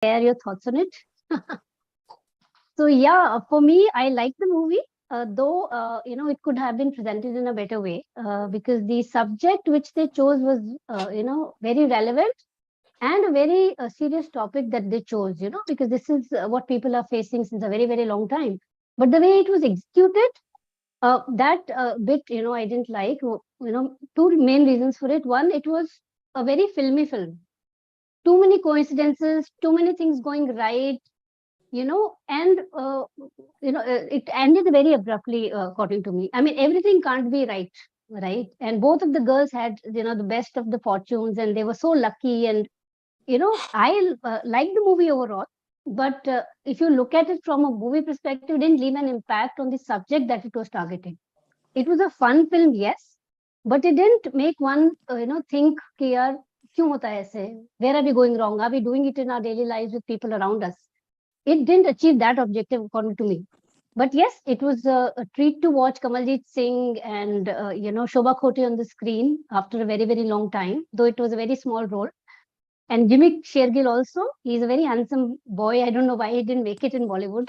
share your thoughts on it. So yeah, for me, I like the movie, though it could have been presented in a better way, because the subject which they chose was very relevant and a very serious topic that they chose. Because this is what people are facing since a very very long time. But the way it was executed, that bit, I didn't like. Two main reasons for it. One, it was a very filmy film. Too many coincidences, too many things going right, and it ended very abruptly, according to me. I mean, everything can't be right, right? And both of the girls had, the best of the fortunes, and they were so lucky. And I like the movie overall, but if you look at it from a movie perspective, it didn't leave an impact on the subject that it was targeting. It was a fun film, yes, but it didn't make one, think, कि यार क्यों होता है ऐसे? Where are we going wrong? Are we doing it in our daily lives with people around us? It didn't achieve that objective, according to me. But yes, it was a treat to watch Kamaljeet Singh and Shobha Khote on the screen after a very very long time, though it was a very small role. And Jimmy Shergill also, he's a very handsome boy. I don't know why he didn't make it in Bollywood.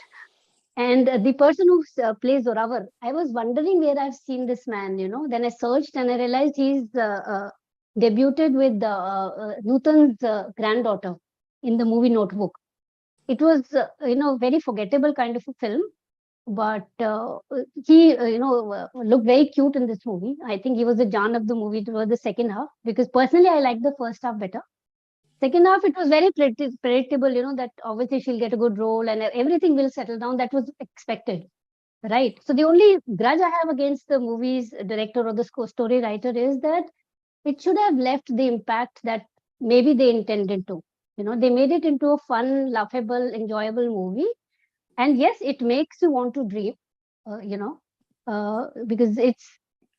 And the person who plays Zorawar, I was wondering where I've seen this man. Then I searched and I realized he's debuted with Nutan's granddaughter in the movie Notebook. It was, very forgettable kind of a film, but he, looked very cute in this movie. I think he was the Jan of the movie towards the second half, because personally I liked the first half better. Second half, it was very predictable, that obviously she'll get a good role and everything will settle down. That was expected, right? So the only grudge I have against the movie's director or the story writer is that it should have left the impact that maybe they intended to. They made it into a fun, laughable, enjoyable movie. And yes, it makes you want to dream, because it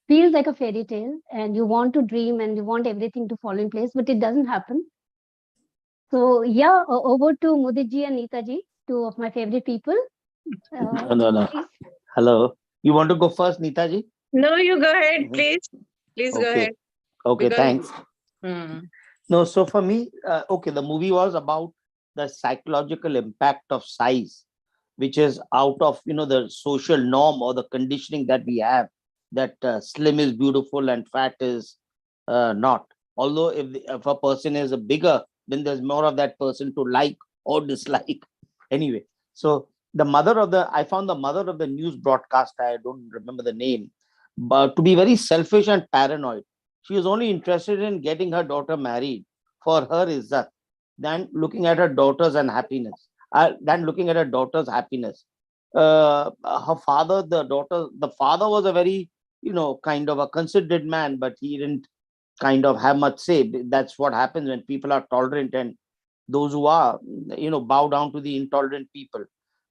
feels like a fairy tale and you want to dream and you want everything to fall in place, but it doesn't happen. So yeah, over to Mudiji and Neetaji, two of my favorite people. No. Please. Hello. You want to go first, Neetaji? No, you go ahead, Mhm. please. Please go Okay. ahead. Okay, Because- thanks. Hmm. No, so for me, the movie was about the psychological impact of size, which is out of, the social norm or the conditioning that we have, that slim is beautiful and fat is not. Although if a person is a bigger, then there's more of that person to like or dislike. Anyway, so I found the mother of the news broadcast, I don't remember the name, but to be very selfish and paranoid. She was only interested in getting her daughter married for her izzat than looking at her daughter's and happiness. Than looking at her daughter's happiness. Her father, the father was a very, kind of a considerate man, but he didn't kind of have much say. That's what happens when people are tolerant, and those who are, bow down to the intolerant people.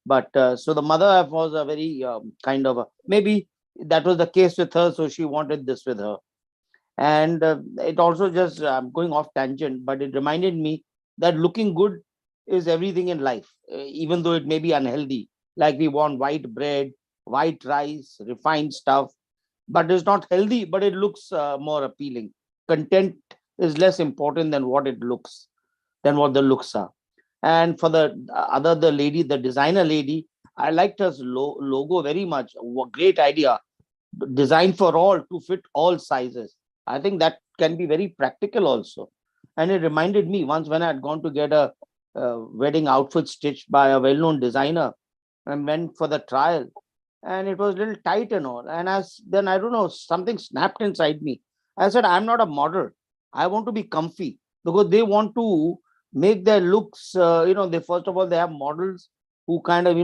But so the mother was a very kind of maybe that was the case with her, so she wanted this with her. And it also just going off tangent, but it reminded me that looking good is everything in life, even though it may be unhealthy. Like we want white bread, white rice, refined stuff, but it's not healthy, but it looks more appealing. Content is less important than what it looks, than what the looks are. And for the lady, the designer lady, I liked her logo very much. Great idea, designed for all, to fit all sizes. I think that can be very practical also. And it reminded me once when I had gone to get a wedding outfit stitched by a well-known designer, and went for the trial, and it was a little tight and all. And then I don't know, something snapped inside me. I said, I'm not a model. I want to be comfy, because they want to make their looks. They first of all they have models who kind of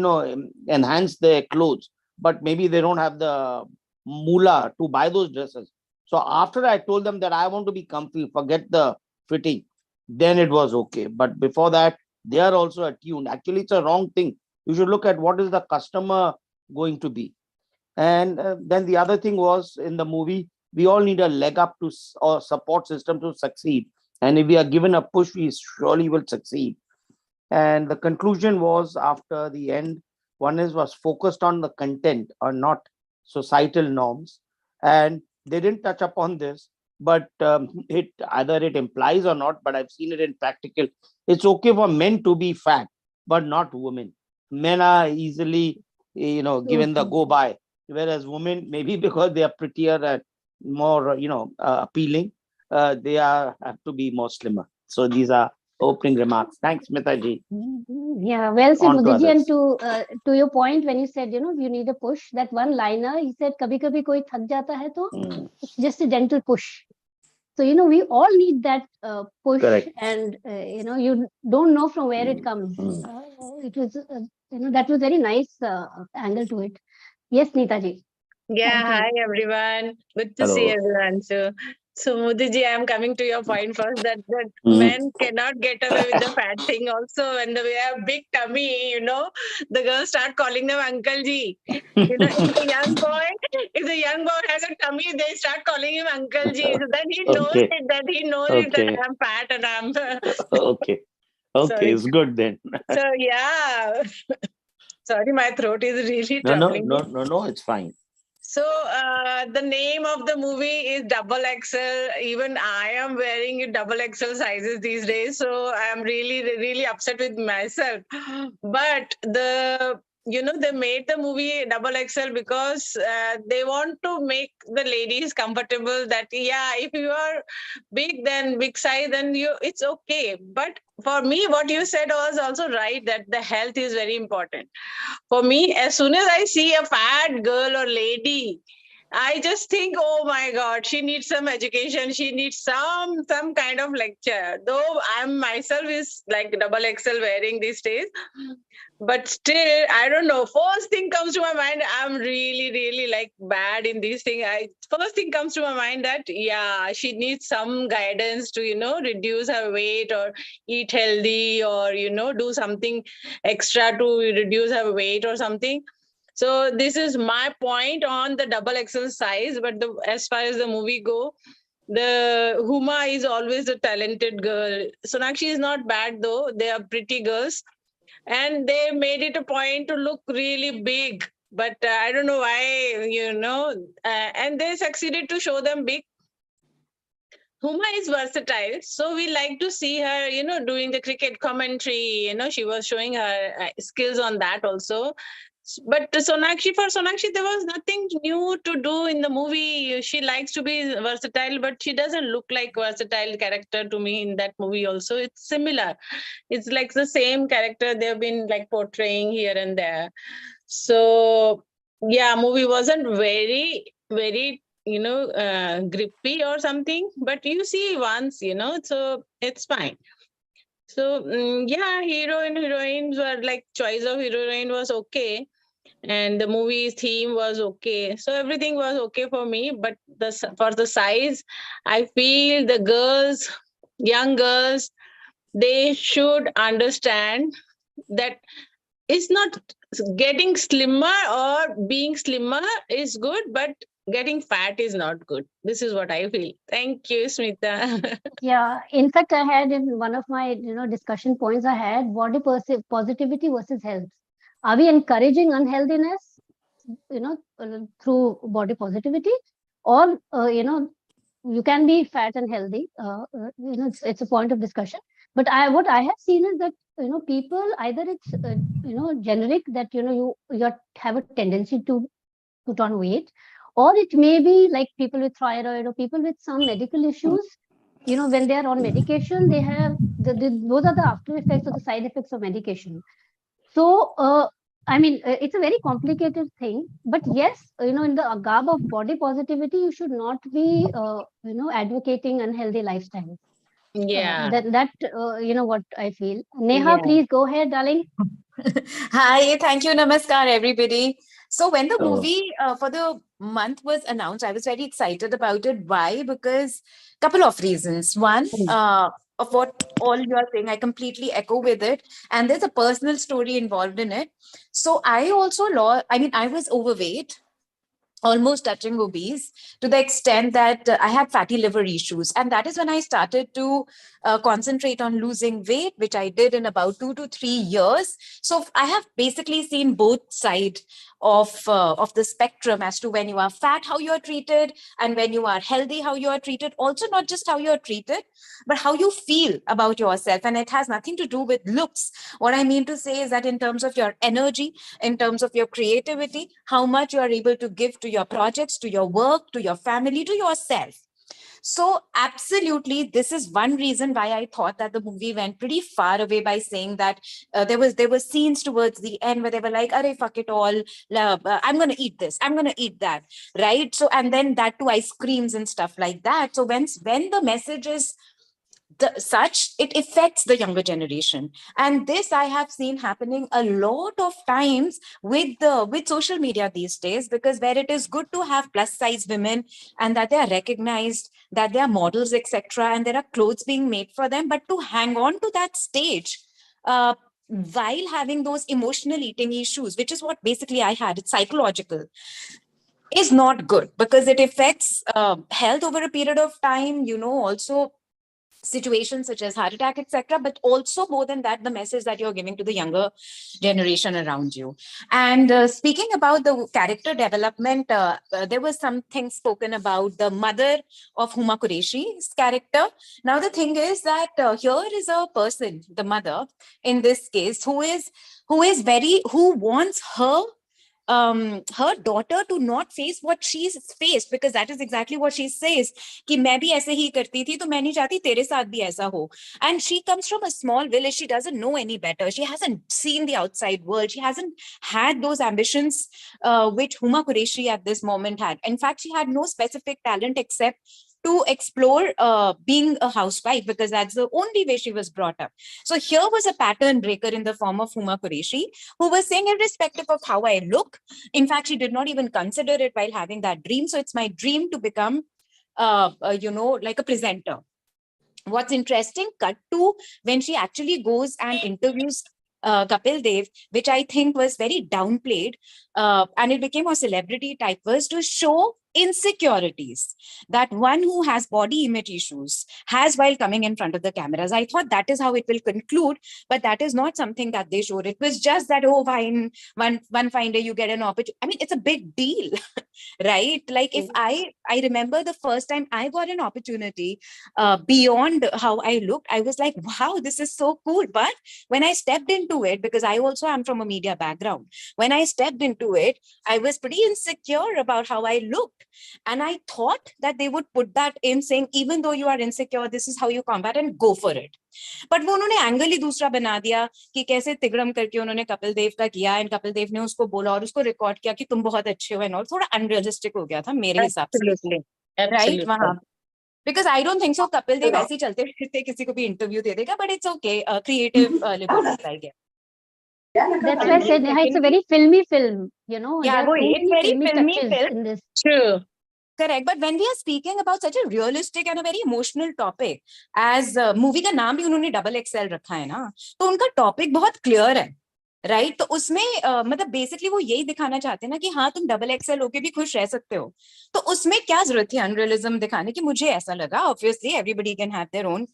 enhance their clothes, but maybe they don't have the moolah to buy those dresses. So after I told them that I want to be comfy, forget the fitting, then it was okay. But before that, they are also attuned. Actually, it's a wrong thing. You should look at what is the customer going to be. And then the other thing was, in the movie, we all need a leg up to or support system to succeed. And if we are given a push, we surely will succeed. And the conclusion was, after the end, was focused on the content or not societal norms. And they didn't touch upon this, but it implies or not, but I've seen it in practical It's okay for men to be fat, but not women. Men are easily, given the go by, whereas women, maybe because they are prettier and more, appealing, they have to be more slimmer. So these are opening remarks. Thanks, Mitaji. Yeah, well said, On to Mudiji. And others. to your point, when you said, you need a push, that one liner, he said, "Kabhi kabhi koi thak jata hai to Mm, it's just a gentle push." So, we all need that push, correct. and, you don't know from where it Mm, comes. mm. It was, that was very nice angle to it. Yes, Neetaji. Yeah, On to hi you. everyone. Good to see Hello. everyone. So Mudiji, I'm coming to your point first that Mm. men cannot get away with the fat thing. Also, when they have big tummy, the girls start calling them Uncle Ji. If the young boy has a tummy, they start calling him Uncle Ji. So then he knows Okay. it, that he knows it that Okay. I'm fat and I'm Okay. Okay. sorry. It's good then. So yeah, sorry, my throat is really No, no, troubling no, me. no, no. It's fine. So the name of the movie is Double XL. Even I am wearing double XL sizes these days, so I am really, really upset with myself. But they made the movie Double XL because they want to make the ladies comfortable. That yeah, if you are big, then big size, then it's okay. But for me, what you said was also right, that the health is very important. For me, as soon as I see a fat girl or lady, I just think, oh my God, she needs some education. She needs some kind of lecture. Though I'm myself is like double XL wearing these days, but still, I don't know. First thing comes to my mind, I'm really, really like bad in these things. First thing comes to my mind that yeah, she needs some guidance to reduce her weight or eat healthy or do something extra to reduce her weight or something. So this is my point on the double XL size. But as far as the movie go, the Huma is always a talented girl. Sonakshi is not bad though. They are pretty girls, and they made it a point to look really big. But I don't know why, and they succeeded to show them big. Huma is versatile, so we like to see her, doing the cricket commentary. She was showing her skills on that also. But for Sonakshi, there was nothing new to do in the movie. She likes to be versatile, but she doesn't look like versatile character to me in that movie. Also, it's similar. It's like the same character they've been like portraying here and there. So yeah, movie wasn't very, very grippy or something, but you see once, so it's fine. So yeah, hero and heroines were like, choice of heroine was okay, and the movie's theme was okay, so everything was okay for me. But for the size, I feel the girls, young girls, they should understand that it's not getting slimmer or being slimmer is good, but getting fat is not good. This is what I feel. Thank you, Smita. Yeah, in fact, I had in one of my discussion points, I had body positivity versus health. Are we encouraging unhealthiness, through body positivity, or you can be fat and healthy. It's a point of discussion. But what I have seen is that people, either it's generic, that you have a tendency to put on weight, or it may be like people with thyroid or people with some medical issues. When they are on medication, they have those are the after effects or the side effects of medication. So, I mean, it's a very complicated thing. But yes, in the garb of body positivity, you should not be, advocating unhealthy lifestyles. Yeah. What I feel. Neha, Yeah. please go ahead, darling. Hi, thank you, Namaskar, everybody. So, when the Oh. movie for the month was announced, I was very excited about it. Why? Because couple of reasons. One, of what all you are saying, I completely echo with it, and there's a personal story involved in it. So, I also I mean, I was overweight, almost touching obese, to the extent that I had fatty liver issues. And that is when I started to concentrate on losing weight, which I did in about 2 to 3 years. So I have basically seen both sides of the spectrum as to when you are fat, how you are treated, and when you are healthy, how you are treated. Also, not just how you are treated, but how you feel about yourself. And it has nothing to do with looks. What I mean to say is that in terms of your energy, in terms of your creativity, how much you are able to give to your projects, to your work, to your family, to yourself. So absolutely, this is one reason why I thought that the movie went pretty far away by saying that there were scenes towards the end where they were like, "Arey, fuck it all, I'm gonna eat this, I'm gonna eat that," right? So, and then that too, ice creams and stuff like that. So when the message is such, it affects the younger generation, and this I have seen happening a lot of times with social media these days, because where it is good to have plus size women and that they are recognized, that they are models, etc., and there are clothes being made for them, but to hang on to that stage while having those emotional eating issues, which is what basically I had, it's psychological, is not good, because it affects health over a period of time, also situations such as heart attack, etc. But also, more than that, the message that you're giving to the younger generation around you. And speaking about the character development, there was something spoken about the mother of Huma Qureshi's character. Now, the thing is that here is a person, the mother in this case, who wants her daughter to not face what she's faced, because that is exactly what she says, कि मैं भी ऐसे ही करती थी, तो मैं नहीं चाहती तेरे साथ भी ऐसा हो. And she comes from a small village. She doesn't know any better. She hasn't seen the outside world. She hasn't had those ambitions which Huma Qureshi at this moment had. In fact, she had no specific talent except to explore being a housewife, because that's the only way she was brought up. So here was a pattern breaker in the form of Huma Qureshi, who was saying, irrespective of how I look, in fact, she did not even consider it while having that dream. So it's my dream to become, like a presenter. What's interesting, cut to when she actually goes and interviews Kapil Dev, which I think was very downplayed, and it became a celebrity type, was to show insecurities that one who has body image issues has while coming in front of the cameras. I thought that is how it will conclude, but that is not something that they showed. It was just that, oh, fine, one fine day you get an opportunity. I mean, it's a big deal, right? Like, if I remember the first time I got an opportunity beyond how I looked, I was like, wow, this is so cool. But when I stepped into it, because I also am from a media background, when I stepped into it, I was pretty insecure about how I looked. And I thought that they would put that in, saying, even though you are insecure, this is how you combat and go for it. But वो उन्होंने angle ही दूसरा बना दिया कि कैसे तिगड़म करके उन्होंने कपिल देव का किया, एंड कपिल देव ने उसको बोला और उसको रिकॉर्ड किया कि तुम बहुत अच्छे हो, एंड और थोड़ा अनरियलिस्टिक हो गया था मेरे हिसाब से, राइट? वहां, because I don't think so Kapil Dev ऐसे ही चलते फिरते किसी को भी इंटरव्यू दे देगा, but it's okay, creative liberties, I guess. That's why I said it's a very filmy film, you know. Yeah, there are too it's many very filmy touches film. in this. True. Correct. But when we are speaking about such a realistic and a very emotional topic, as movie का नाम भी उन्होंने double XL रखा है ना, तो उनका topic बहुत क्लियर है, राइट? तो उसमें मतलब बेसिकली वो यही दिखाना चाहते हैं ना कि हाँ, तुम डबल एक्सएल होके भी खुश रह सकते हो. तो उसमें क्या जरूरत थी अनरियलिज्म दिखाने की? मुझे ऐसा लगा. Obviously everybody can have their own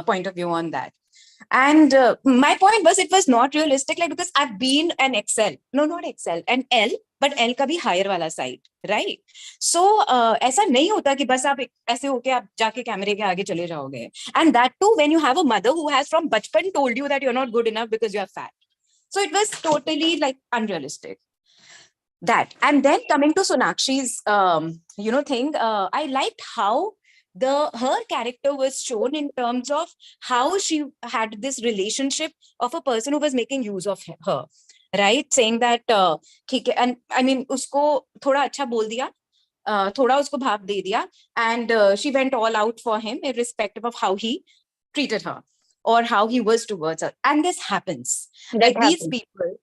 point of view on that. And my point was, it was not realistic, like, because I've been an XL, no, not XL, an L, but L का भी higher वाला side, right? So ऐसा नहीं होता कि बस आप ऐसे होके आप जाके कैमरे के आगे चले जाओगे. And that too when you have a mother who has from बचपन told you that you're not good enough because you're fat. So it was totally like unrealistic. That. And then coming to Sonakshi's thing, I liked how her character was shown in terms of how she had this relationship of a person who was making use of her, right? Saying that ठीक है, and I mean उसको थोड़ा अच्छा बोल दिया, थोड़ा उसको भाप दे दिया, and she went all out for him irrespective of how he treated her or how he was towards her. And this happens. Like these people,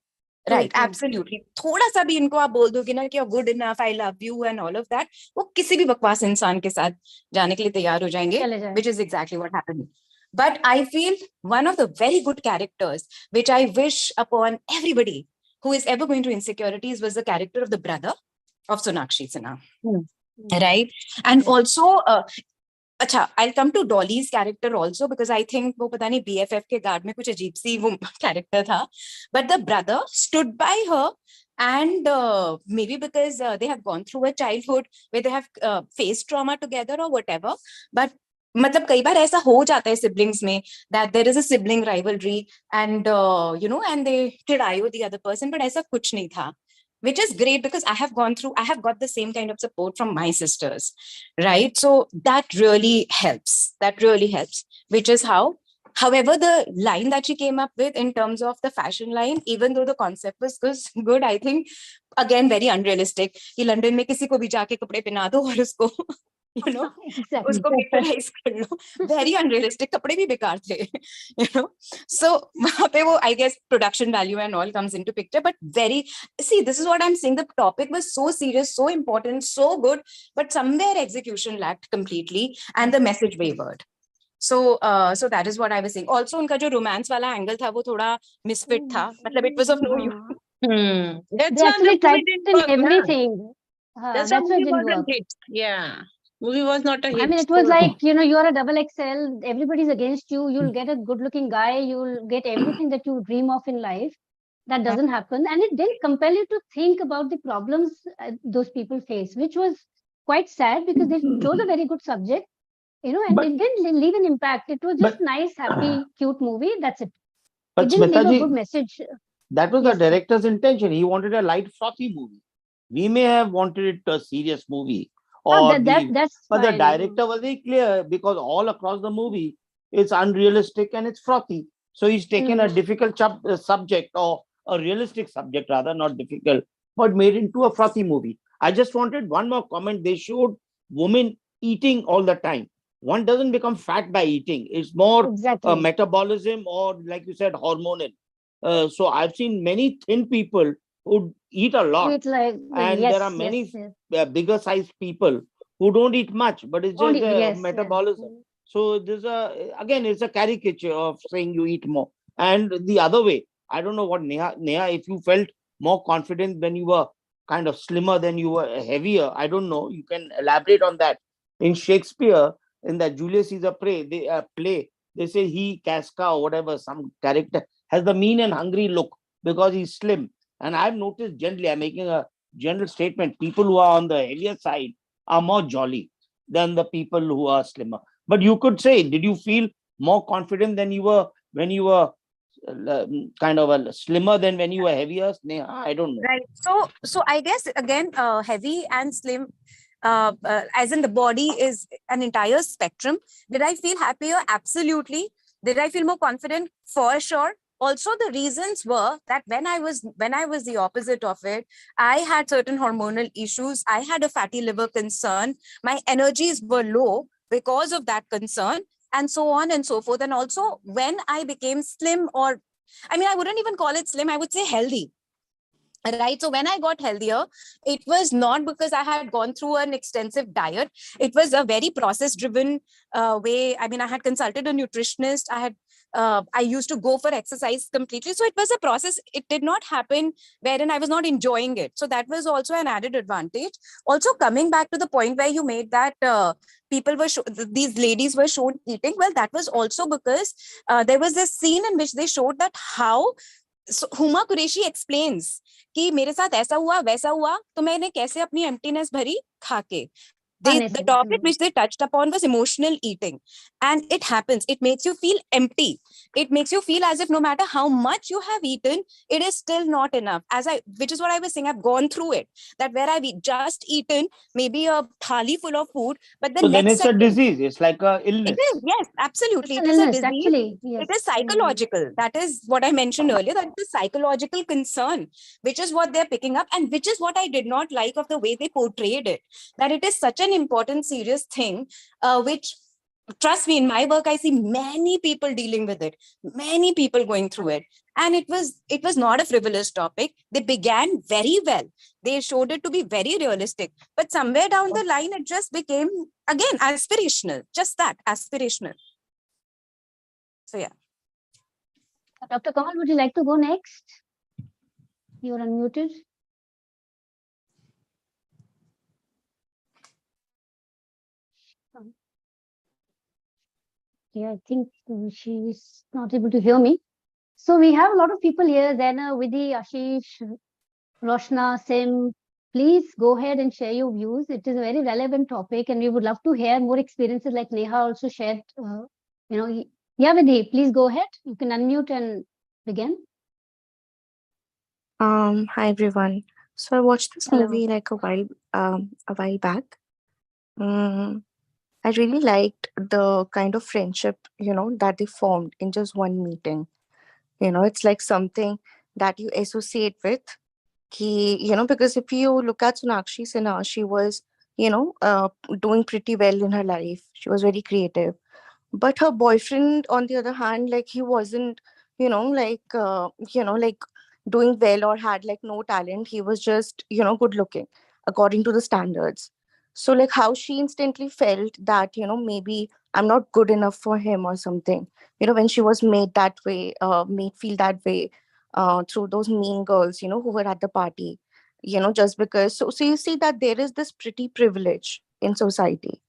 right? Absolutely. थोड़ा सा भी इनको आप बोल दोगे ना कि you're good enough, I love you and all of that, वो किसी भी बकवास इंसान के साथ जाने के लिए तैयार हो जाएंगे, which is exactly what happened. But I feel one of the very good characters, which I wish upon everybody who is ever going through insecurities, was the character of the brother of Sonakshi Sinha. Hmm. Right. And also, अच्छा, I'll come to Dolly's character also, because I think वो पता नहीं BFF के guard में कुछ अजीब सी वो character था. But the brother stood by her, and maybe because they have gone through a childhood where they have faced trauma together or whatever. But मतलब कई बार ऐसा हो जाता है siblings में that there is a sibling rivalry and and they चिढ़ायो the other person, but ऐसा कुछ नहीं था. Which is great, because I have got the same kind of support from my sisters, right? So that really helps. Which is how, however, the line that she came up with in terms of the fashion line, even though the concept was good, I think, again, very unrealistic. कि London में किसी को भी जाके कपड़े पहना दो और उसको Exactly. उसको picturize कर लो. Very unrealistic. कपड़े भी बेकार थे. So वहाँ पे वो, I guess, production value and all comes into picture. But this is what I'm saying. The topic was so serious, so important, so good, but somewhere execution lacked completely, and the message wavered. So that is what I was saying. Also, उनका जो romance वाला angle था, वो थोड़ा misfit था. मतलब it was of no use. That's They why actually the tried movie didn't in work. everything. That's why That's why it movie didn't wasn't work. hit. Yeah, movie was not a I hit. mean, it was like, you're a double XL, everybody's against you, you'll get a good looking guy, you'll get everything that you dream of in life. That doesn't happen. And it didn't compel you to think about the problems those people face, which was quite sad, because they chose a very good subject, and But it didn't leave an impact. It was just but nice, happy, cute movie. That's it. but It didn't leave a good Smitaji, message. that was the Yes. director's intention. He wanted a light, frothy movie. We may have wanted it a serious movie, or That's but the fine. director was very clear, because all across the movie it's unrealistic and it's frothy. So he's taken a difficult subject, or a realistic subject rather, not difficult, but made into a frothy movie. I just wanted one more comment. They showed women eating all the time. One doesn't become fat by eating. It's more Exactly. metabolism, or like you said, hormonal. So I've seen many thin people who eat a lot, It's like, and yes, there are yes, many yes. bigger sized people who don't eat much, but it's just Yes, metabolism. So there's again, it's a caricature of saying you eat more. And the other way, I don't know what Neha, if you felt more confident when you were kind of slimmer than you were heavier, I don't know. You can elaborate on that. In Shakespeare, in that Julius Caesar play, they say he, Casca, or whatever, some character has the mean and hungry look because he's slim. And I've noticed generally, I'm making a general statement, people who are on the heavier side are more jolly than the people who are slimmer. But you could say, did you feel more confident than you were when you were kind of a slimmer than when you were heavier? I don't know. Right. So I guess again, heavy and slim, as in the body is an entire spectrum. Did I feel happier? Absolutely. Did I feel more confident? For sure. Also, the reasons were that when I was the opposite of it, I had certain hormonal issues. I had a fatty liver concern. My energies were low because of that concern, and so on and so forth. And also, when I became slim, or I mean, I wouldn't even call it slim, I would say healthy. Right. So when I got healthier, it was not because I had gone through an extensive diet. It was a very process driven way. I mean, I had consulted a nutritionist. I used to go for exercise completely. So it was a process. It did not happen wherein I was not enjoying it. So that was also an added advantage. Also, coming back to the point where you made that these ladies were shown eating. Well, that was also because there was this scene in which they showed that how Huma Qureshi explains कि मेरे साथ ऐसा हुआ वैसा हुआ तो मैंने कैसे अपनी एम्प्टीनेस भरी खा के. The topic which they touched upon was emotional eating, and it happens. It makes you feel empty. It makes you feel as if no matter how much you have eaten, it is still not enough. Which is what I was saying. I've gone through it. That where I've just eaten maybe a thali full of food, but the So then next it's a second, disease. It's like a illness. it is, yes, absolutely. It's It an is a illness, disease. actually. Yes. It is psychological. That is what I mentioned earlier. That is a psychological concern, which is what they're picking up, and which is what I did not like of the way they portrayed it. That it is such an important, serious thing, which, trust me, in my work, I see many people dealing with it, many people going through it. And it was not a frivolous topic. They began very well. They showed it to be very realistic. But somewhere down the line, it just became, again, aspirational. Just that, aspirational. So, yeah. Dr. Kamal, would you like to go next? You're unmuted. Okay, I think she's not able to hear me. So we have a lot of people here. Zaina, Vidhi, Ashish, Roshna, Sim. Please go ahead and share your views. It is a very relevant topic, and we would love to hear more experiences like Neha also shared. Yeah, Vidhi, please go ahead. You can unmute and begin. Hi everyone. So I watched this Hello. movie like a while back. Mm, I really liked the kind of friendship, that they formed in just one meeting. It's like something that you associate with. Because if you look at Sonakshi Sinha, she was, doing pretty well in her life. She was very creative. But her boyfriend, on the other hand, like he wasn't, like doing well or had like no talent. He was just, good looking according to the standards. So like how she instantly felt that, maybe I'm not good enough for him or something, when she was made that way, made feel that way through those mean girls, who were at the party, just because. So you see that there is this pretty privilege in society.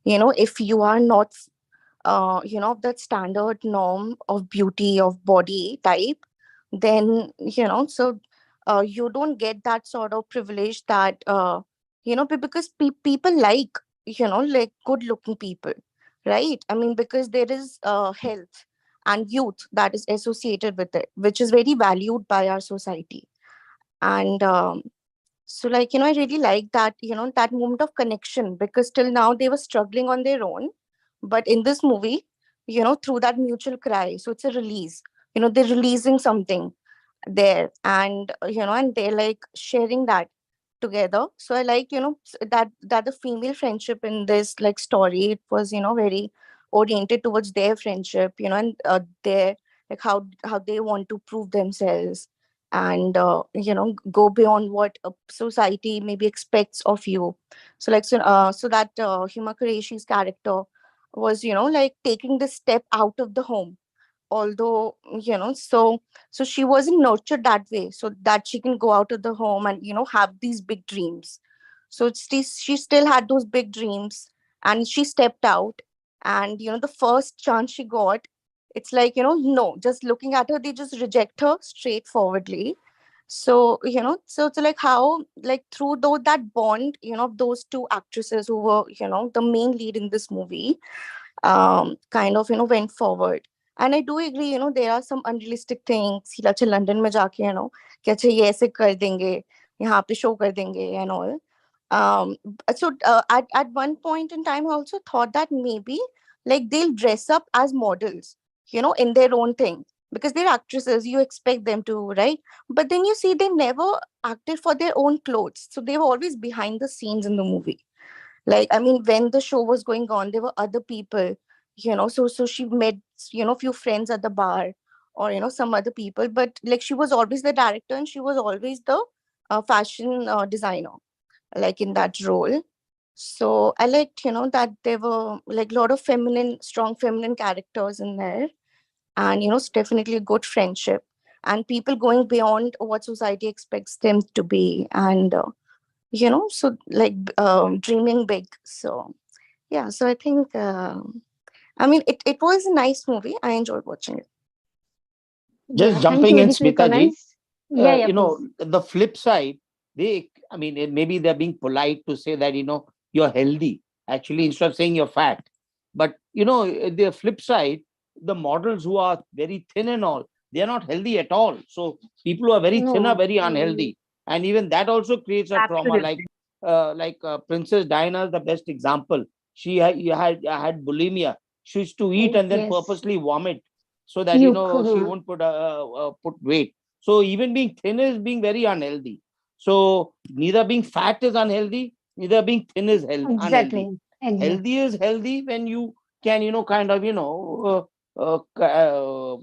If you are not that standard norm of beauty of body type, then you don't get that sort of privilege that because people like like good looking people, right? I mean, because there is health and youth that is associated with it, which is very valued by our society. And so like I really like that, that moment of connection, because till now they were struggling on their own, but in this movie, through that mutual cry, so it's a release, they're releasing something there, and and they're like sharing that together. So I like, that the female friendship in this like story, it was very oriented towards their friendship, and their like how they want to prove themselves, and go beyond what a society maybe expects of you. So that Hima Qureshi's character was like taking the step out of the home, although so she wasn't nurtured that way, so that she can go out of the home and have these big dreams. So she still had those big dreams, and she stepped out, and the first chance she got, it's like no, just looking at her, they just reject her straightforwardly. So so it's like how, like through though that bond, of those two actresses who were the main lead in this movie, kind of went forward. And I do agree, there are some unrealistic things कि अच्छा London में जाके कि अच्छा ये ऐसे कर देंगे, यहाँ पे show कर देंगे and all. At one point in time I also thought that maybe like they'll dress up as models, in their own thing, because they're actresses, you expect them to, right? But then you see they never acted for their own clothes, so they were always behind the scenes in the movie. Like, I mean, when the show was going on, there were other people, so she met, few friends at the bar, or some other people, but like she was always the director, and she was always the fashion designer, like in that role. So I liked, that there were like a lot of feminine, strong feminine characters in there, and it's definitely a good friendship, and people going beyond what society expects them to be, and so like dreaming big. So yeah, so I think I mean, it was a nice movie. I enjoyed watching it. Just Yeah, thank you, jumping in, Vidhi, for your Smita ji, comments. Yeah, yeah, please. the flip side, I mean, maybe they're being polite to say that, you're healthy, actually, instead of saying you're fat. But, the flip side, the models who are very thin and all, they're not healthy at all. So people who are very thin are No. very unhealthy. And even that also creates a trauma. Absolutely. Princess Diana is the best example. Had bulimia. She used to eat Oh, and then yes. purposely vomit so that You she could. won't put weight. So even being thin is being very unhealthy. So neither being fat is unhealthy, neither being thin is unhealthy. Exactly. Exactly. Healthy is healthy when you can kind of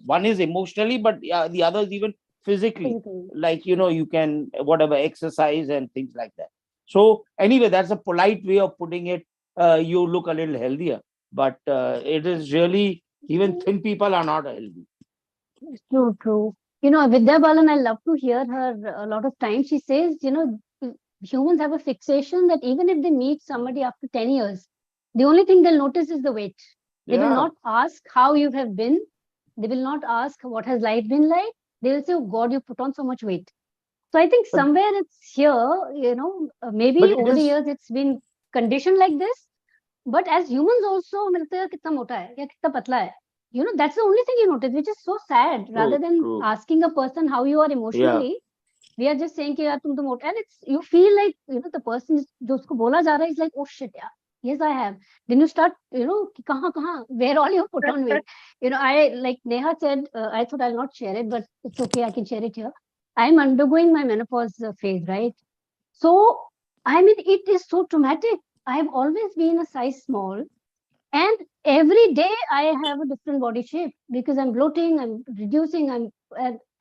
one is emotionally, but the other is even physically, Physically. like you can whatever exercise and things like that. So anyway, that's a polite way of putting it. You look a little healthier, but it is really, even thin people are not healthy. True, true. Vidya Balan, I love to hear her a lot of times. She says, humans have a fixation that even if they meet somebody after 10 years, the only thing they'll notice is the weight. They will Yeah. not ask how you have been. They will not ask what has life been like. They will say, oh God, you put on so much weight. So I think But somewhere it's here, maybe it over the is years it's been conditioned like this. But as humans also, मिलते हैं कितना मोटा है या कितना पतला है. That's the only thing you notice, which is so sad. Rather true, than true. asking a person how you are Yeah. emotionally, we are just saying कि यार तुम तो मोटा, and it's you feel like the person जो उसको बोला जा रहा है is like, oh shit, yeah, yes I have. Then you start कि कहाँ where all you put on weight. I, like Neha said, I thought I'll not share it, but it's okay, I can share it here. I'm undergoing my menopause phase, right? So I mean, it is so traumatic. I've always been a size small, and every day I have a different body shape because I'm bloating, I'm reducing, and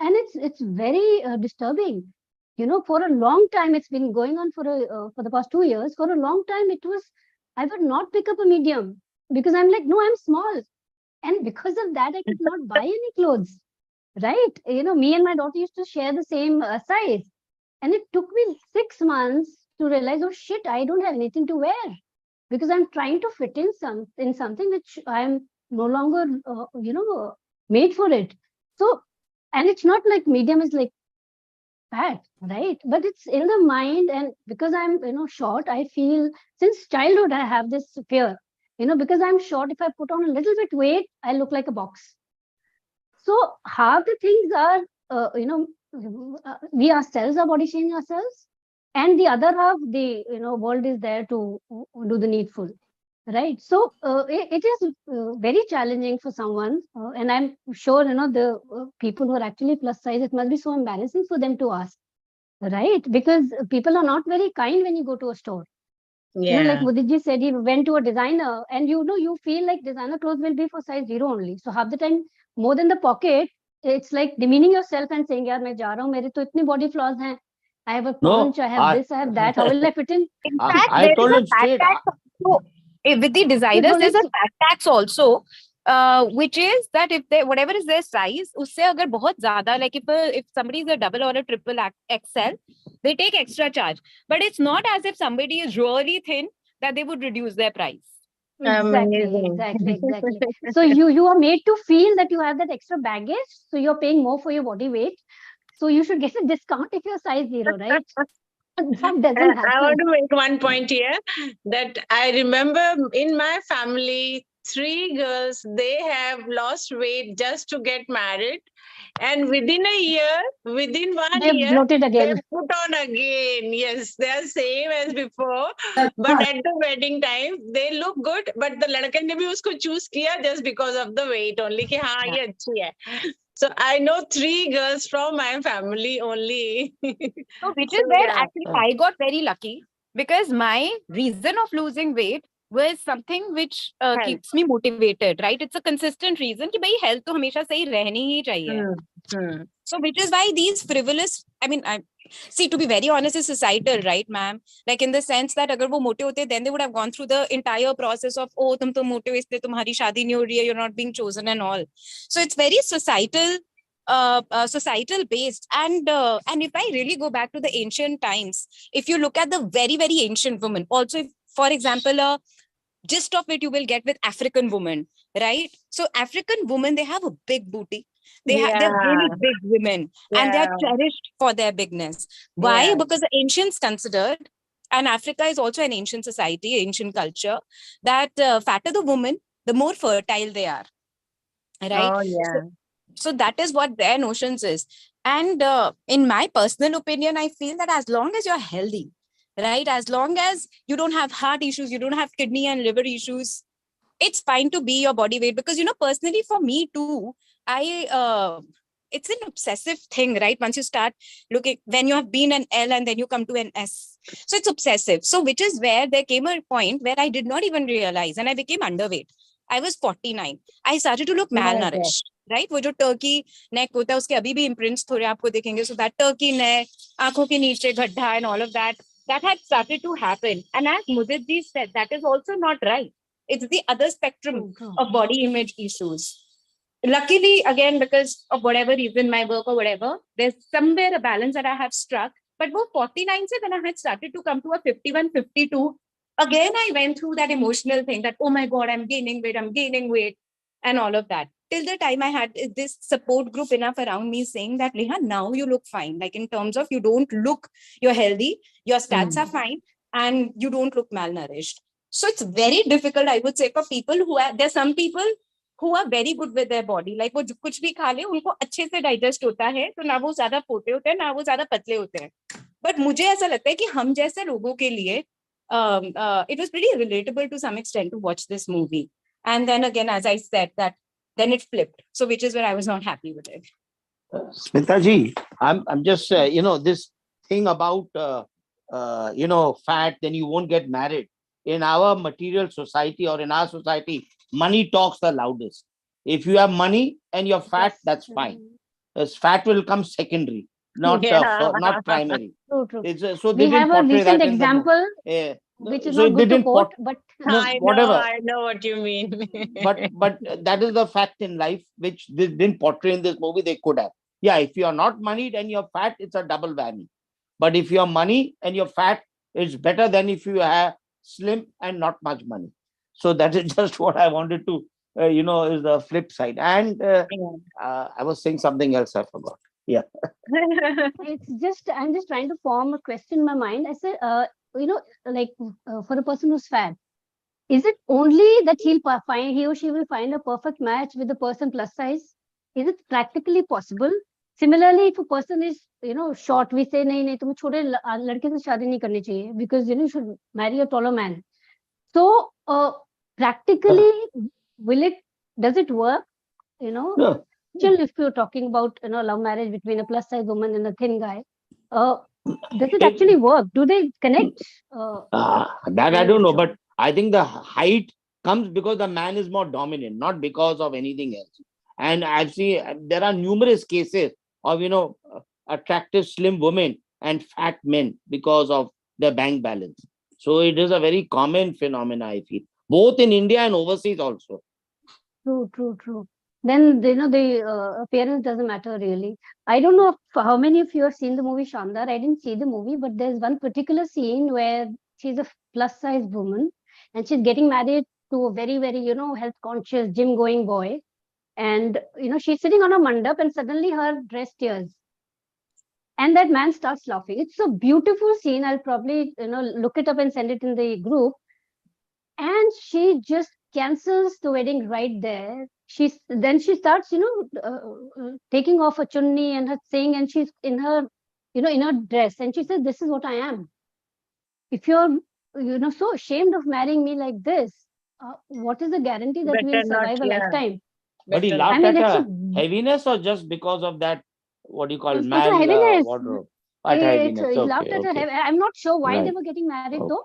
it's very disturbing. For a long time, it's been going on for the past 2 years. For a long time, I would not pick up a medium because I'm like, no, I'm small, and because of that, I could not buy any clothes. Right? Me and my daughter used to share the same size, and it took me 6 months to realize, oh shit, I don't have anything to wear because I'm trying to fit in something which I'm no longer, made for it. So, and it's not like medium is like fat, right? But it's in the mind, and because I'm, short, I feel since childhood I have this fear, because I'm short. If I put on a little bit weight, I look like a box. So half the things are, we ourselves are body shaming ourselves, and the other half, the world is there to do the needful. Right. So it is very challenging for someone. And I'm sure, the people who are actually plus size, it must be so embarrassing for them to ask. Right. Because people are not very kind when you go to a store. Like Mudiji said, he went to a designer, and you feel like designer clothes will be for size 0 only. So half the time, more than the pocket, it's like demeaning yourself and saying, yaar, main ja raha hu, mere to itni body flaws hain. I have a No, paunch, I have this, I have that. How will I fit in? In I, fact, I there is told a him fat straight. tax also. With the designers, there's a honest, fat tax also, which is that if they whatever is their size, उससे अगर बहुत ज़्यादा, like if somebody is a double or a triple XL, they take extra charge. But it's not as if somebody is really thin that they would reduce their price. Amazing. exactly. So you are made to feel that you have that extra baggage, so you're paying more for your body weight. So you should get a discount if you're size 0, right? That doesn't I want happen. to make one point here that I remember in my family, 3 girls, they have lost weight just to get married. And within one They've year, bloated they again. put on again. Yes, they are same as before. But at the wedding time, they look good. But the ladka ne bhi usko choose kiya just because of the weight only. Ki haan, ye achhi hai. So I know 3 girls from my family only. So which So is where yeah. actually I got very lucky, because my reason of losing weight was something which Health. keeps me motivated, right? It's a consistent reason कि भाई health तो हमेशा सही रहनी ही चाहिए. So which is why these frivolous, I mean, I see, to be very honest, is societal, right, ma'am? Like in the sense that अगर वो मोटे होते, then they would have gone through the entire process of, oh, तुम तो मोटे हो इसलिए तुम्हारी शादी नहीं हो रही है, you're not being chosen and all. So it's very societal based, and if I really go back to the ancient times, if you look at the very very ancient women, also if, for example, a gist of it you will get with African women, right? So African women, they have a big booty. They're really big women, and they are cherished for their bigness. Why? Yeah. Because the ancients considered, and Africa is also an ancient society, ancient culture, that fatter the woman, the more fertile they are, right? Oh yeah. So that is what their notions is. And in my personal opinion, I feel that as long as you're healthy, right, as long as you don't have heart issues, you don't have kidney and liver issues, it's fine to be your body weight. Because personally for me too, it's an obsessive thing, right? Once you start looking, when you have been an L and then you come to an S, so it's obsessive. So which is where there came a point where I did not even realize, and I became underweight. I was 49. I started to look malnourished, right? वो जो turkey neck होता है, उसके अभी भी imprints थोड़े आपको दिखेंगे. So that turkey neck, आंखों के नीचे गड्ढा and all of that had started to happen. And as Mudit ji said, that is also not right. It's the other spectrum of body image issues. Luckily, again, because of whatever reason, my work or whatever, there's somewhere a balance that I have struck. But वो 49 se, when I had started to come to a 51, 52, again, I went through that emotional thing that, oh my God, I'm gaining weight, and all of that. Till the time I had this support group enough around me saying that, Neha, now you look fine. Like in terms of you don't look, you're healthy, your stats are fine, and you don't look malnourished. So it's very difficult, I would say, for people who are, there's some people who are very good with their body. Like वो कुछ भी खा ले, उनको अच्छे से digest होता है, तो ना वो ज़्यादा मोटे होते हैं, ना वो ज़्यादा पतले होते हैं. But मुझे ऐसा लगता है कि हम जैसे लोगों के लिए it was pretty relatable to some extent to watch this movie. And then again, as I said, that then it flipped. So which is where I was not happy with it. Smita ji, I'm just this thing about fat, then you won't get married. In our material society or in our society, money talks the loudest. If you have money and you're fat, Yes. that's fine. As fat will come secondary, not not primary. True. It's so We they have didn't a portray recent that in the movie. example, Yeah. which is So not they good to didn't quote, but no, whatever. I know what you mean. But that is the fact in life which they didn't portray in this movie. They could have. Yeah, if you're not moneyed and you're fat, it's a double whammy. But if you're money and you're fat, it's better than if you have slim and not much money. So that is just what I wanted to, is the flip side. And I was saying something else. I forgot. Yeah. it's just, I'm just trying to form a question in my mind. I said, like for a person who's fat, is it only that he or she will find a perfect match with the person plus size? Is it practically possible? Similarly, if a person is, short, we say, nahi, nahi, tumhe chote ladke se shaadi nahi karni chahiye, because, you should marry a taller man. So, practically, does it work? Yeah. Still, if you're talking about, love marriage between a plus size woman and a thin guy, does it It- actually work? Do they connect? that I don't know, but I think the height comes because the man is more dominant, not because of anything else. And I've seen there are numerous cases of attractive slim women and fat men because of their bank balance. So it is a very common phenomena, I feel, both in India and overseas also. True. Then, the appearance doesn't matter really. I don't know how many of you have seen the movie Shandar. I didn't see the movie, but there's one particular scene where she's a plus size woman and she's getting married to a very, very, health conscious, gym going boy. And, she's sitting on a mandap and suddenly her dress tears. And that man starts laughing. It's a beautiful scene. I'll probably, look it up and send it in the group. And she just cancels the wedding right there. Then she starts, taking off her chunni and her thing, and she's in her, in her dress, and she says, "This is what I am. If you're, so ashamed of marrying me like this, what is the guarantee that we'll Better not, survive a yeah. lifetime?" But he Better I laughed mean, at it's her heaviness or just because of that, what do you call, at her mal heaviness. wardrobe? At heaviness. He laughed Okay, at her. okay. I'm not sure why they Right. were getting married Okay. though,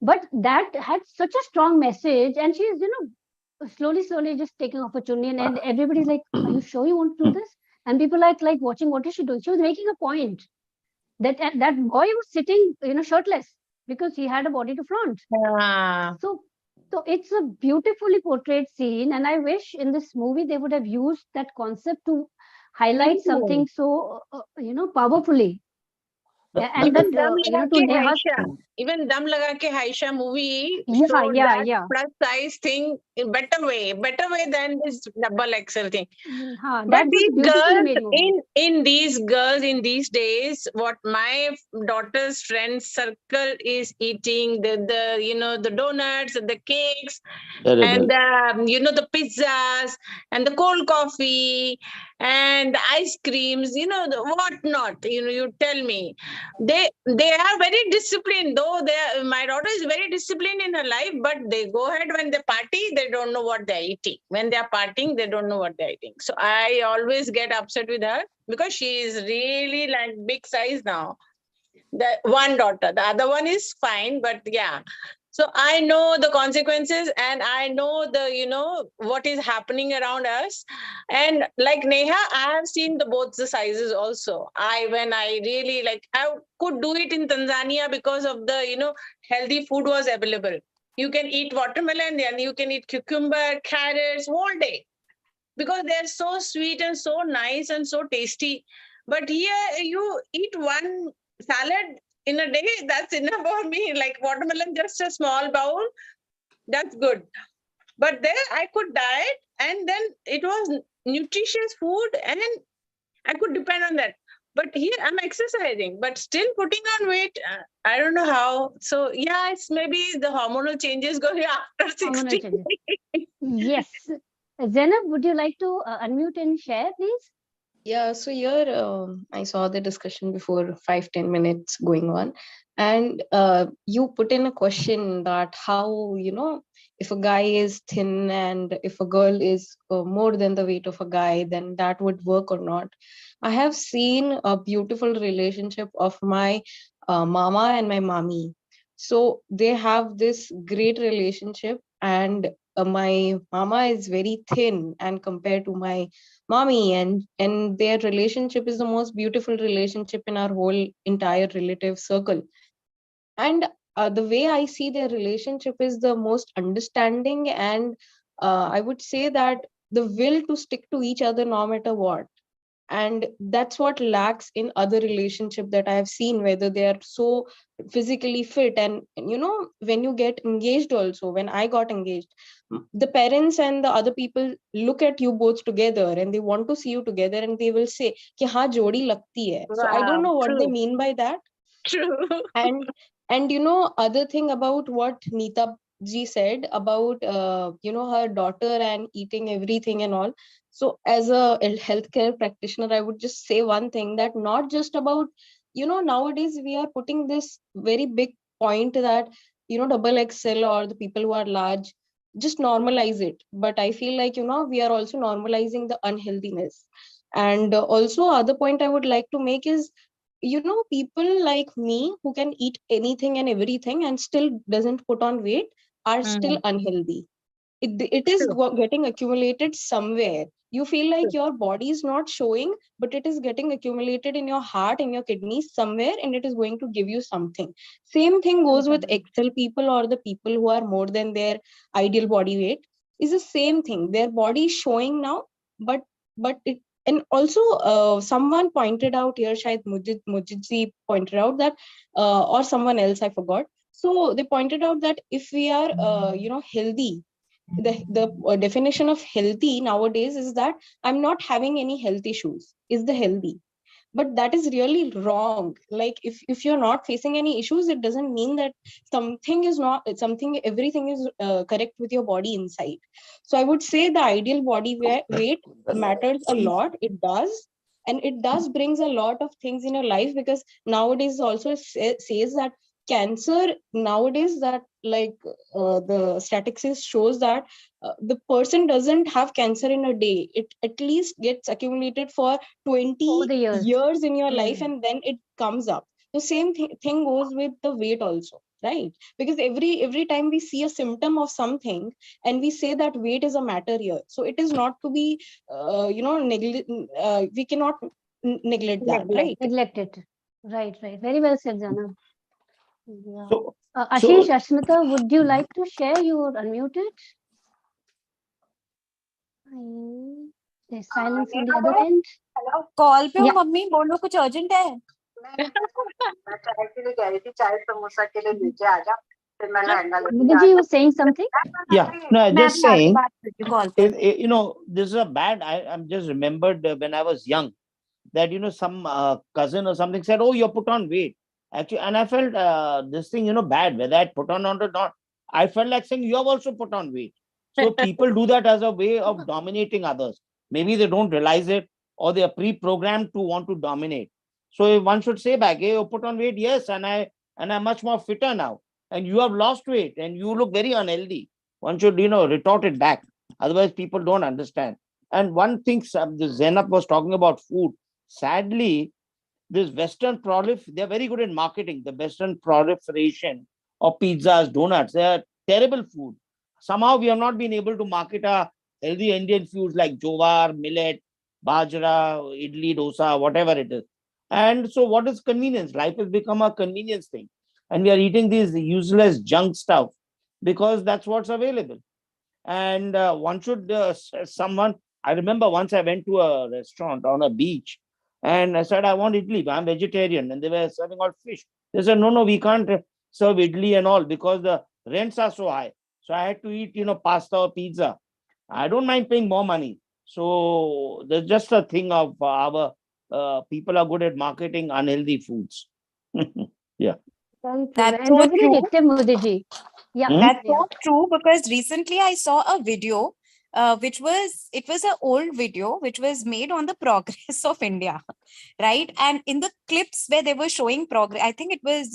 but that had such a strong message, and she's, slowly just taking off her chunni, and everybody's like, "Are you sure you want to do this?" And people like watching. What is she doing? She was making a point that that boy was sitting, shirtless because he had a body to flaunt. Yeah. So it's a beautifully portrayed scene, and I wish in this movie they would have used that concept to highlight something so powerfully. And that Even Dum Laga to Ke Neha's, Haisha, even Dum Laga Ke Haisha movie showed that yeah. plus size thing in better way than this double XL thing. That But was a these beautifully girls made movie. in these girls in these days, what my daughter's friend circle is eating the donuts and the cakes and Terrible. the pizzas and the cold coffee and the ice creams, the whatnot. You tell me, they are very disciplined. Though my daughter is very disciplined in her life, but they go ahead when they party, they don't know what they're eating. When they are partying, they don't know what they're eating. So I always get upset with her because she is really like big size now. The one daughter, the other one is fine, but yeah. So I know the consequences, and I know what is happening around us. And like Neha, I have seen both the sizes also. When I really I could do it in Tanzania because of the healthy food was available. You can eat watermelon and you can eat cucumber, carrots all day because they're so sweet and so nice and so tasty. But here you eat one salad in a day, that's enough for me. Like watermelon, just a small bowl, that's good. But there I could diet, and then it was nutritious food, and I could depend on that. But here I'm exercising, but still putting on weight. I don't know how. So yeah, it's maybe the hormonal changes going after Hormonal 60. changes. Yes. Zainab, would you like to unmute and share, please? Yeah, so here I saw the discussion before 5-10 minutes going on, and you put in a question that how, if a guy is thin and if a girl is more than the weight of a guy, then that would work or not. I have seen a beautiful relationship of my mama and my mommy. So they have this great relationship, and my mama is very thin, and compared to my mommy, and their relationship is the most beautiful relationship in our whole entire relative circle. And the way I see their relationship is the most understanding, and I would say that the will to stick to each other no matter what. And that's what lacks in other relationship that I have seen, whether they are so physically fit. And when you get engaged, also when I got engaged, the parents and the other people look at you both together, and they want to see you together, and they will say ki ha jodi lagti hai. So I don't Wow, know what they true, mean by that. true. And other thing about what Neeta ji said about her daughter and eating everything and all. So as a healthcare practitioner, I would just say one thing, that not just about, nowadays we are putting this very big point that double XL or the people who are large, just normalize it. But I feel like we are also normalizing the unhealthiness. And also other point I would like to make is, people like me who can eat anything and everything and still doesn't put on weight are still unhealthy. It is True, getting accumulated somewhere. You feel like true. your body is not showing, but it is getting accumulated in your heart, in your kidneys somewhere, and it is going to give you something. Same thing Some goes with problem. XL people or the people who are more than their ideal body weight. Is the same thing. Their body is showing now, but it. And also, someone pointed out here, Shayad Mujidji pointed out that, or someone else, I forgot. So they pointed out that if we are, healthy, the definition of healthy nowadays is that I'm not having any health issues is the healthy. But that is really wrong. Like, if you're not facing any issues, it doesn't mean that something is not something, everything is correct with your body inside. So I would say the ideal body weight matters a lot. It does. And it does brings a lot of things in your life, because nowadays also says that cancer nowadays, that like the statistics shows that the person doesn't have cancer in a day. It at least gets accumulated for Over 20 the years. years in your life, Hmm. and then it comes up. The same thing goes with the weight also, right? Because every time we see a symptom of something, and we say that weight is a matter here, so it is not to be we cannot neglect that, Neglect. right? Neglect it. Right, right. Very well said, Zainab. Yeah. So, Ashish, so Ashmita, would you like to share? You are unmuted. Hmm. There's silence on the other end. Call पे हूँ Yeah. Mummy, बोलो कुछ urgent है? मैं चाय के लिए कह रही थी, चाय समोसा के लिए नीचे आ जा, फिर मैं लहंगा लेके आ Mudiji was saying something. yeah, no, मैं just अभी आके saying, बात करती हूँ कॉल पे. this is a bad. I'm just remembered when I was young that some cousin or something said, "Oh, you put on weight." Actually, and I felt this thing bad whether I put on or not. I felt like saying you have also put on weight. So people do that as a way of dominating others. Maybe they don't realize it, or they are pre-programmed to want to dominate. So one should say back, "Hey, you put on weight, yes, and I'm much more fitter now, and you have lost weight, and you look very unhealthy." One should retort it back. Otherwise, people don't understand. And one thing, Zainab was talking about food. Sadly, this Western they're very good in marketing. The Western proliferation of pizzas, donuts, they are terrible food. Somehow we have not been able to market a healthy Indian foods like jowar, millet, bajra, idli, dosa, whatever it is. And so what is convenience? Life has become a convenience thing. And we are eating these useless junk stuff because that's what's available. And one should, someone, I remember once I went to a restaurant on a beach, And I said, I want idli, but I'm vegetarian. And they were serving all fish. They said, no, we can't serve idli and all because the rents are so high. So I had to eat, pasta or pizza. I don't mind paying more money. So there's just a thing of our people are good at marketing unhealthy foods. Yeah. Thank you. That's And so wasn't true. it Ekte Modi ji? Yeah, Hmm? That's yeah. so true, because recently I saw a video, it was an old video which was made on the progress of India, right? And in the clips where they were showing progress, I think it was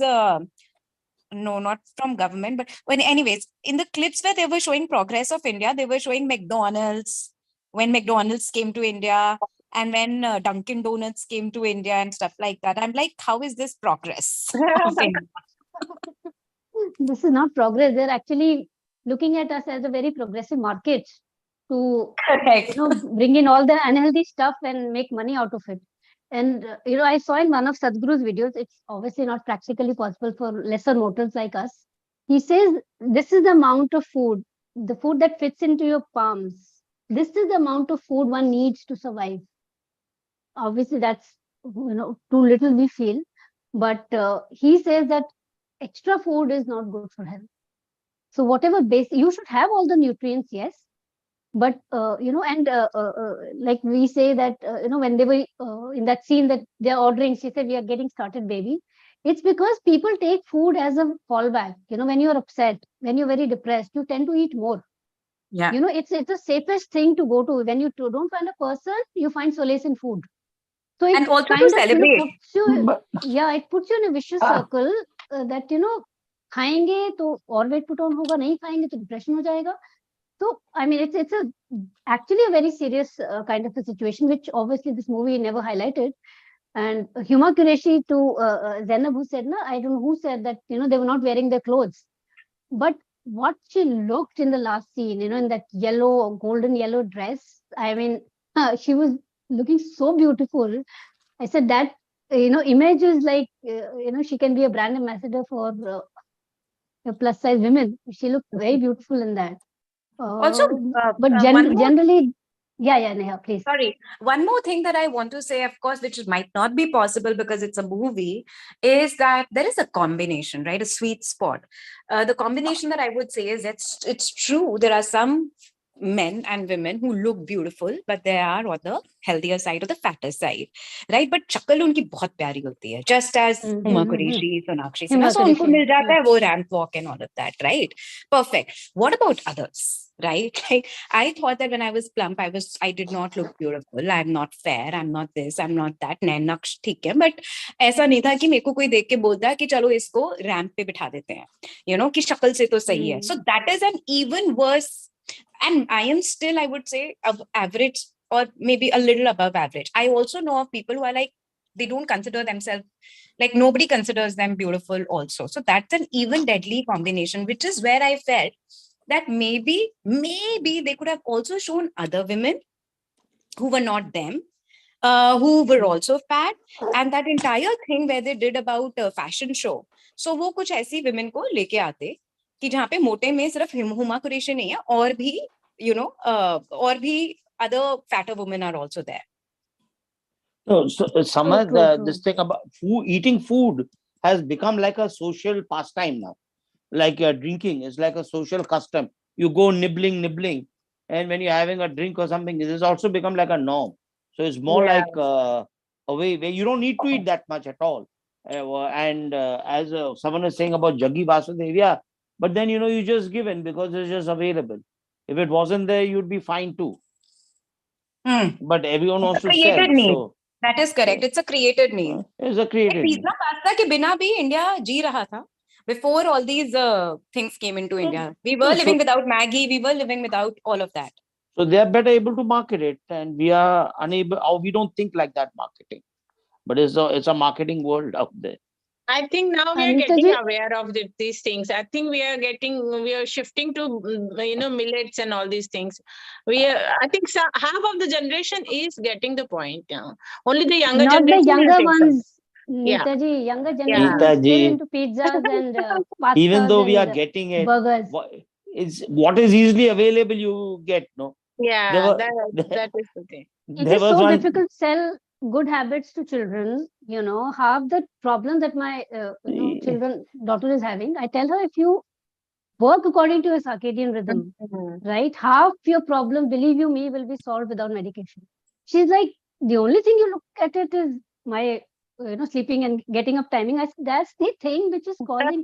no, not from government, but when, anyways, in the clips where they were showing progress of India, they were showing McDonald's, when McDonald's came to India, and when Dunkin' Donuts came to India and stuff like that. I'm like, how is this progress of India? This is not progress. They're actually looking at us as a very progressive market to, Correct. bring in all the unhealthy stuff and make money out of it. And, I saw in one of Sadhguru's videos, it's obviously not practically possible for lesser mortals like us. He says, this is the amount of food, the food that fits into your palms. This is the amount of food one needs to survive. Obviously, that's, too little we feel. But he says that extra food is not good for health. So whatever base, you should have all the nutrients, yes, but and like we say that when they were in that scene that they're ordering, she said, we are getting started, baby. It's because people take food as a fallback. When you're upset, when you're very depressed, you tend to eat more. Yeah. It's the safest thing to go to. When you don't find a person, you find solace in food. So it And also to kind of celebrate. puts you, But yeah, it puts you in a vicious ah, circle that खाएंगे तो और weight put on होगा, नहीं खाएंगे तो depression हो जाएगा. So I mean, it's actually a very serious kind of a situation, which obviously this movie never highlighted. And Huma Qureshi to Zainab, who said, "Na, I don't know who said that, they were not wearing their clothes, but what she looked in the last scene, in that yellow, golden yellow dress. I mean, she was looking so beautiful. I said that, image is like, she can be a brand ambassador for plus size women. She looked very beautiful in that. Also, But one more generally, yeah, Neha, please. Sorry. One more thing that I want to say, of course, which might not be possible because it's a movie, is that there is a combination, right? A sweet spot. The combination that I would say is that it's true. There are some men and women who look beautiful, but they are on the healthier side or the fatter side, right? But शक्ल उनकी बहुत प्यारी होती है, just as Huma Qureshi, Sonakshi Sinha. So उनको मिल जाता है वो ramp walk and all of that, right? Perfect. What about others? Right? Like, I thought that when I was plump, I did not look beautiful. I'm not fair. I'm not this. I'm not that. नैनक्श ठीक है, but ऐसा नहीं था कि मेरे को कोई देख के बोलता कि चलो इसको रैंप पे बिठा देते हैं, कि शक्ल से तो सही है. So that is an even worse, and I am still, I would say, of average or maybe a little above average. I also know of people who are like, they don't consider themselves, like nobody considers them beautiful also. So that's an even deadly combination, which is where I felt that maybe they could have also shown other women who were not them, who were also fat, and that entire thing where they did about fashion show. So वो कुछ ऐसी women को लेके आते कि जहाँ पे मोटे में सिर्फ हुमा कुरैशी नहीं है, और भी और भी other fatter women are also there. no, so Samad, this thing about eating food has become like a social pastime now. Like drinking is like a social custom. You go nibbling, and when you're having a drink or something, this has also become like a norm. So it's more Yeah. like a way where you don't need to eat that much at all. And as someone is saying about Jaggi Vasudev, yeah, but then you just give in because it's just available. If it wasn't there, you'd be fine too. But everyone wants to sell. Created need. So that is correct. It's a created need. it's a created need. Pizza pasta के बिना भी India जी रहा था. Before all these things came into India, we were living without Maggie. We were living without all of that. So they are better able to market it, and we are unable, or we don't think like that marketing. But it's a marketing world out there. I think now we are Anita getting ji? aware of these things. I think we are shifting to millets and all these things. I think half of the generation is getting the point now. Only the younger Not generation. the younger ones. Yeah. Neetaji, younger generation Neeta is ji. still into pizzas and pastas. Even though we are and getting it, burgers. it's what is easily available. You get no. Yeah, that is the thing. It is so difficult to sell good habits to children, half the problem that my daughter is having, I tell her, if you work according to a circadian rhythm, right, half your problem, believe you me, will be solved without medication. She's like, the only thing you look at it is my sleeping and getting up timing. I said, that's the thing which is causing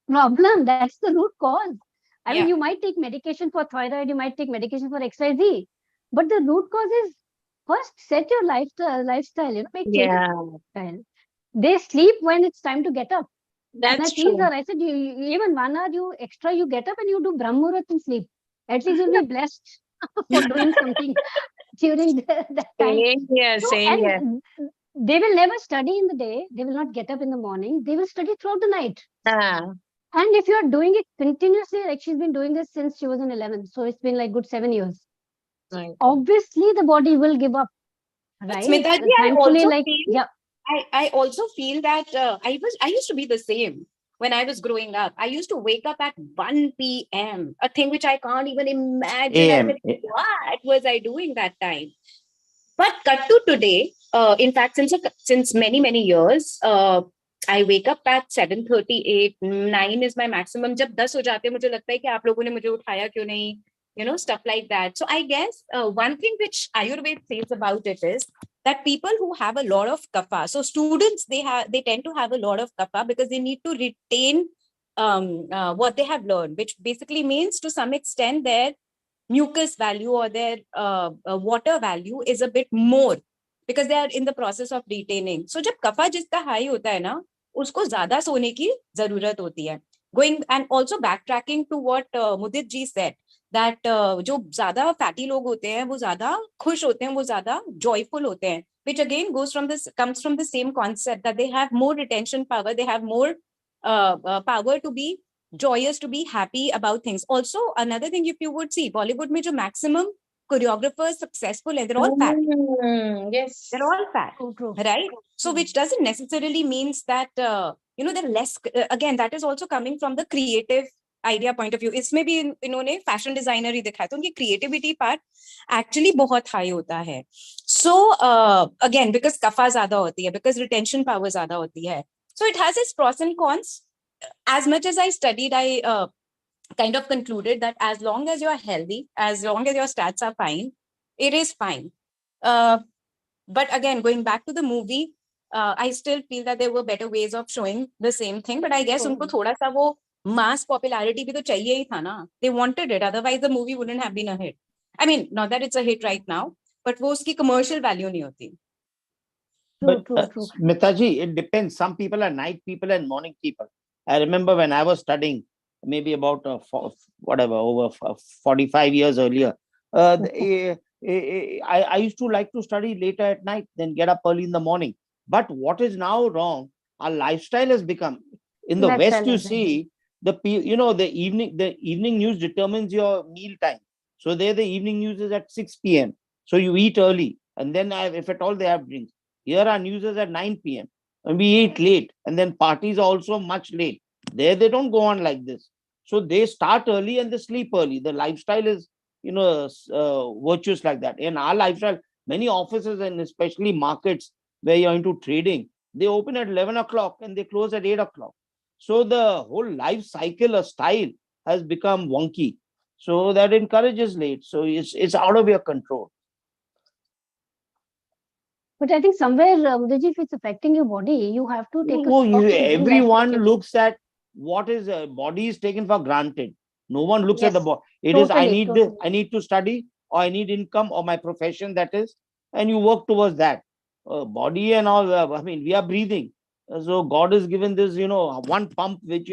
problem. That's the root cause. I mean, Yeah. you might take medication for thyroid, you might take medication for XYZ, but the root cause is first set your lifestyle, make changes Yeah, in lifestyle. They sleep when it's time to get up. And I that's tease true. her. I said, even 1 hour you get up and you do Brahm Muhurat and sleep. At least you'll be blessed for doing something during that time. Same here, So, same here. and they will never study in the day. They will not get up in the morning. They will study throughout the night. Ah, And if you are doing it continuously, like she's been doing this since she was in 11, so it's been like good 7 years. right. Obviously, the body will give up, But right? Smitaji, Thankfully, like, yeah. I also feel that I used to be the same when I was growing up. I used to wake up at 1 p.m., a thing which I can't even imagine. I mean, AM. what was I doing that time? But cut to today, in fact, since many years, I wake up at 7:38, 9 is my maximum. जब 10 हो जाते हैं मुझे लगता है कि आप लोगों ने मुझे उठाया क्यों नहीं, stuff like that. So I guess one thing which Ayurveda says about it is that people who have a lot of kapha, so students, they tend to have a lot of kapha because they need to retain what they have learned, which basically means to some extent their mucus value or their water value is a bit more because they are in the process of retaining. So जब कफा जिसका high होता है ना, उसको ज्यादा सोने की जरूरत होती है. Going and also backtracking to what Mudit ji said, that जो ज्यादा fatty लोग होते हैं वो ज्यादा खुश होते हैं, वो ज्यादा joyful होते हैं, which again comes from the same concept that they have more retention power, they have more power to be joyous, to be happy about things. Also, another thing, if you would see, Bollywood mein jo maximum choreographers successful and they're all fat. Yes. They're all fat, True. right? So, which doesn't necessarily means that they're less. Again, that is also coming from the creative idea point of view. इसमें भी इन्होंने fashion designer ही दिखाया, तो उनकी creativity part actually बहुत high होता है. So again, because कफा ज़्यादा होती है, because retention power ज़्यादा होती है, so it has its pros and cons. As much as I studied, I kind of concluded that as long as you are healthy, as long as your stats are fine, it is fine. But again, going back to the movie, I still feel that there were better ways of showing the same thing. But I guess उनको थोड़ा सा वो mass popularity भी तो चाहिए ही था ना. They wanted it, otherwise the movie wouldn't have been a hit. I mean, not that it's a hit right now, but वो उसकी commercial value नहीं होती. But True. Mitaji, it depends. Some people are night people and morning people. I remember when I was studying, maybe about over 45 years earlier, I used to like to study later at night, then get up early in the morning. But what is now wrong, our lifestyle has become, in the West, you see, the evening news determines your meal time. So there the evening news is at 6 p.m. So you eat early, and then if at all they have drinks. Here our news is at 9 p.m. and we eat late, and then parties are also much late. There they don't go on like this. So they start early and they sleep early. The lifestyle is, virtuous like that. In our lifestyle, many offices and especially markets where you're into trading, they open at 11 o'clock and they close at 8 o'clock. So the whole life cycle or style has become wonky. So that encourages late. So it's out of your control. But I think somewhere, Mudiji, if it's affecting your body, you have to take a No, stop in doing everyone lifestyle looks at what is body is taken for granted. No one looks at the Yes, body. It is I need totally. I need to study, or I need income, or my profession, that is, and you work towards that. Body and all. I mean, we are breathing. So God has given this, one pump which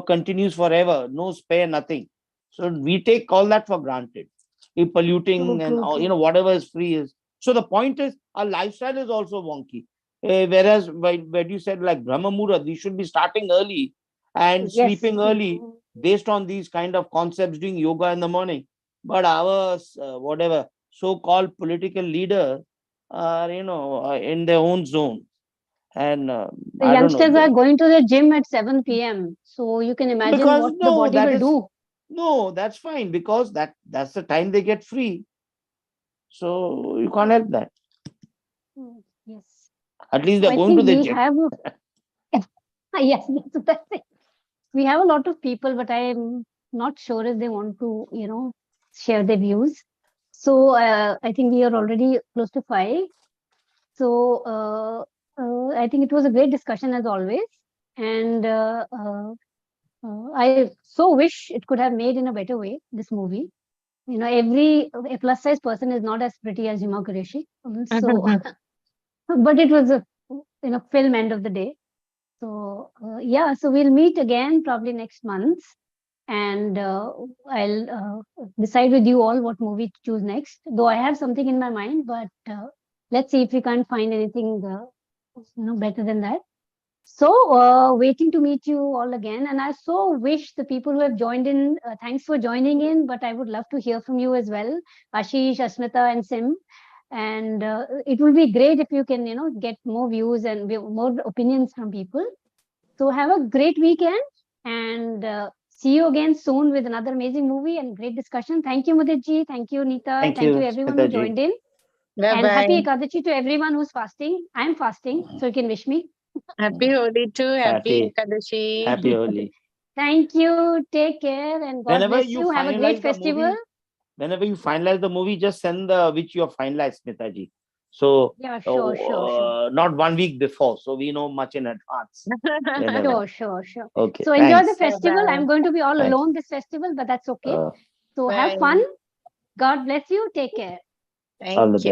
continues forever, no spare, nothing. So we take all that for granted. Polluting and True. whatever is free is. So the point is, our lifestyle is also wonky. Whereas when you said like Brahma Muhurat, we should be starting early and Yes. sleeping early based on these kind of concepts, doing yoga in the morning. But our whatever so-called political leaders are, in their own zone. And The I don't youngsters know. are going to the gym at 7 p.m. So you can imagine Because what the body will do. no, that's fine, because that's the time they get free. So you can't help that. Yes. At least So they're I going to think the we gym. have, yes, that's it. We have a lot of people, but I'm not sure if they want to, share their views. So I think we are already close to 5. So I think it was a great discussion as always. And I so wish it could have made in a better way, this movie. Every a plus size person is not as pretty as Hima Qureshi. So, but it was a film end of the day. So yeah, so we'll meet again probably next month, and I'll decide with you all what movie to choose next. Though I have something in my mind, but let's see if we can't find anything better than that. So waiting to meet you all again, and I so wish the people who have joined in. Thanks for joining in, but I would love to hear from you as well, Ashish, Asmita, and Sim. And it will be great if you can, get more views and more opinions from people. So have a great weekend and see you again soon with another amazing movie and great discussion. Thank you, Muditji. Thank you, Nita. Thank Thank you, you, everyone Smita who ji. joined in. Bye And bye. happy Ekadashi to everyone who's fasting. I'm fasting, so you can wish me. Happy Holi too. Happy Happy, Ekadashi. happy Holi. Thank you. Take care and God Whenever bless you you. Have a great finalize the festival. movie, just send the which you have finalized, Smita ji. So Yeah, sure. not 1 week before, so we know much in advance. Whenever. Sure. Okay, So enjoy the thanks. Bye festival. bye. I'm going to be all Thanks. alone this festival, but that's okay. Uh, So have Bye. fun. God bless you. Take care. all the Thank you. best.